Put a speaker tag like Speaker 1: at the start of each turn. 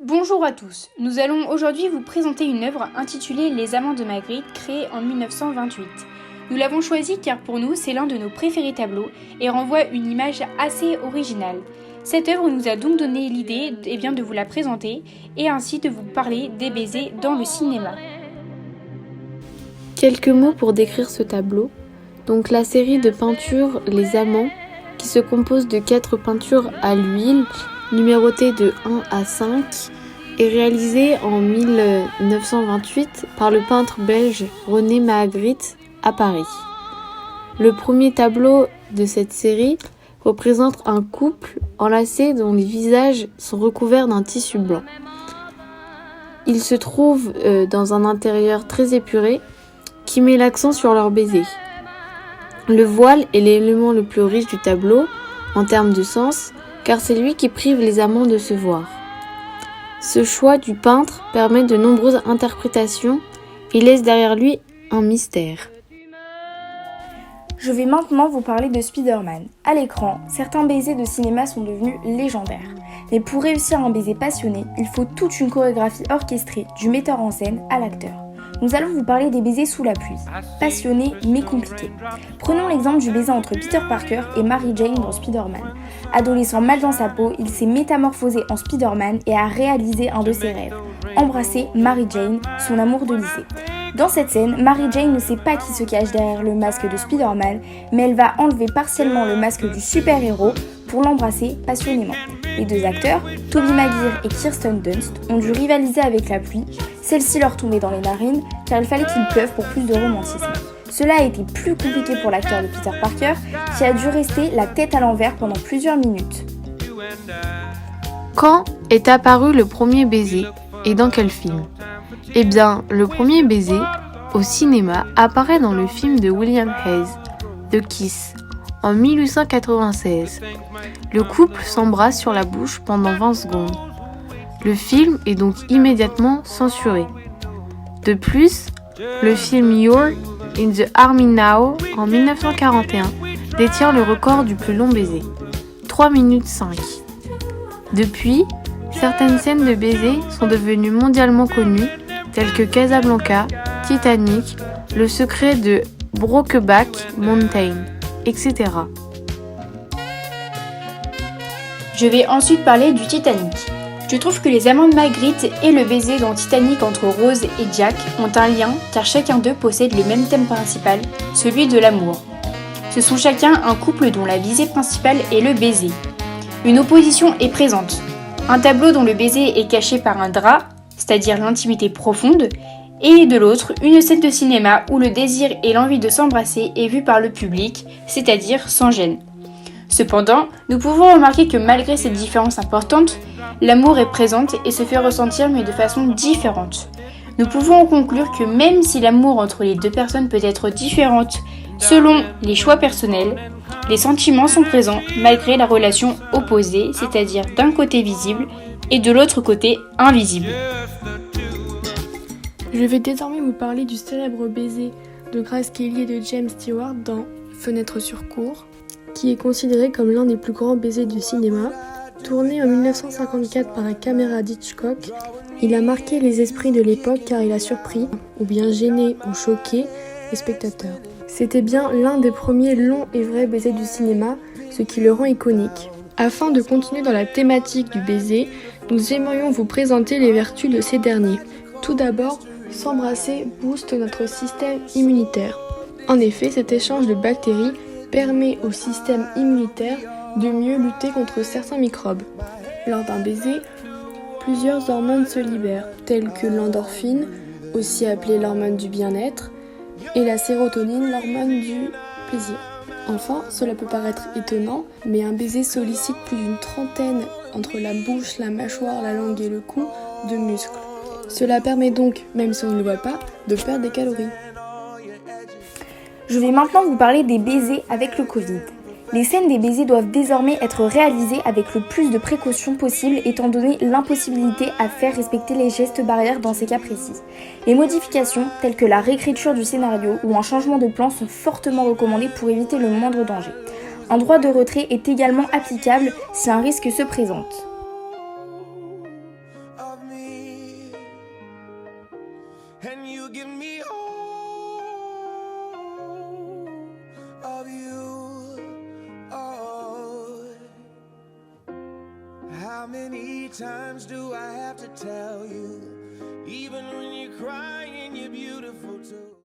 Speaker 1: Bonjour à tous, nous allons aujourd'hui vous présenter une œuvre intitulée Les Amants de Magritte, créée en 1928. Nous l'avons choisie car pour nous c'est l'un de nos préférés tableaux et renvoie une image assez originale. Cette œuvre nous a donc donné l'idée de vous la présenter et ainsi de vous parler des baisers dans le cinéma.
Speaker 2: Quelques mots pour décrire ce tableau. Donc la série de peintures Les Amants, qui se compose de 4 peintures à l'huile, numérotées de 1 à 5, est réalisée en 1928 par le peintre belge René Magritte à Paris. Le premier tableau de cette série représente un couple enlacé dont les visages sont recouverts d'un tissu blanc. Ils se trouvent dans un intérieur très épuré qui met l'accent sur leur baiser. Le voile est l'élément le plus riche du tableau en termes de sens, car c'est lui qui prive les amants de se voir. Ce choix du peintre permet de nombreuses interprétations et laisse derrière lui un mystère.
Speaker 3: Je vais maintenant vous parler de Spider-Man. À l'écran, certains baisers de cinéma sont devenus légendaires. Mais pour réussir un baiser passionné, il faut toute une chorégraphie orchestrée du metteur en scène à l'acteur. Nous allons vous parler des baisers sous la pluie, passionnés mais compliqués. Prenons l'exemple du baiser entre Peter Parker et Mary Jane dans Spider-Man. Adolescent mal dans sa peau, il s'est métamorphosé en Spider-Man et a réalisé un de ses rêves, embrasser Mary Jane, son amour de lycée. Dans cette scène, Mary Jane ne sait pas qui se cache derrière le masque de Spider-Man, mais elle va enlever partiellement le masque du super-héros pour l'embrasser passionnément. Les deux acteurs, Tobey Maguire et Kirsten Dunst, ont dû rivaliser avec la pluie, celle-ci leur tombait dans les narines car il fallait qu'il pleuve pour plus de romantisme. Cela a été plus compliqué pour l'acteur de Peter Parker qui a dû rester la tête à l'envers pendant plusieurs minutes.
Speaker 2: Quand est apparu le premier baiser et dans quel film ? Eh bien, le premier baiser au cinéma apparaît dans le film de William Hayes, The Kiss, en 1896. Le couple s'embrasse sur la bouche pendant 20 secondes. Le film est donc immédiatement censuré. De plus, le film You're in the Army Now en 1941 détient le record du plus long baiser, 3 minutes 5. Depuis, certaines scènes de baiser sont devenues mondialement connues, telles que Casablanca, Titanic, Le secret de Brokeback Mountain, etc.
Speaker 1: Je vais ensuite parler du Titanic. Je trouve que les amants de Magritte et le baiser dans Titanic entre Rose et Jack ont un lien car chacun d'eux possède le même thème principal, celui de l'amour. Ce sont chacun un couple dont la visée principale est le baiser. Une opposition est présente. Un tableau dont le baiser est caché par un drap, c'est-à-dire l'intimité profonde, et de l'autre, une scène de cinéma où le désir et l'envie de s'embrasser est vu par le public, c'est-à-dire sans gêne. Cependant, nous pouvons remarquer que malgré cette différence importante, l'amour est présente et se fait ressentir mais de façon différente. Nous pouvons en conclure que même si l'amour entre les deux personnes peut être différente selon les choix personnels, les sentiments sont présents malgré la relation opposée, c'est-à-dire d'un côté visible et de l'autre côté invisible.
Speaker 4: Je vais désormais vous parler du célèbre baiser de Grace Kelly et de James Stewart dans Fenêtre sur cour, qui est considéré comme l'un des plus grands baisers du cinéma. Tourné en 1954 par la caméra d'Hitchcock, il a marqué les esprits de l'époque car il a surpris, ou bien gêné ou choqué, les spectateurs. C'était bien l'un des premiers longs et vrais baisers du cinéma, ce qui le rend iconique. Afin de continuer dans la thématique du baiser, nous aimerions vous présenter les vertus de ces derniers. Tout d'abord, s'embrasser booste notre système immunitaire. En effet, cet échange de bactéries permet au système immunitaire de mieux lutter contre certains microbes. Lors d'un baiser, plusieurs hormones se libèrent, telles que l'endorphine, aussi appelée l'hormone du bien-être, et la sérotonine, l'hormone du plaisir. Enfin, cela peut paraître étonnant, mais un baiser sollicite plus d'une trentaine, entre la bouche, la mâchoire, la langue et le cou, de muscles. Cela permet donc, même si on ne le voit pas, de perdre des calories.
Speaker 3: Je vais maintenant vous parler des baisers avec le Covid. Les scènes des baisers doivent désormais être réalisées avec le plus de précautions possible étant donné l'impossibilité à faire respecter les gestes barrières dans ces cas précis. Les modifications, telles que la réécriture du scénario ou un changement de plan sont fortement recommandées pour éviter le moindre danger. Un droit de retrait est également applicable si un risque se présente.
Speaker 5: give me all of you. Oh, how many times do I have to tell you? Even when you're crying, you're beautiful too.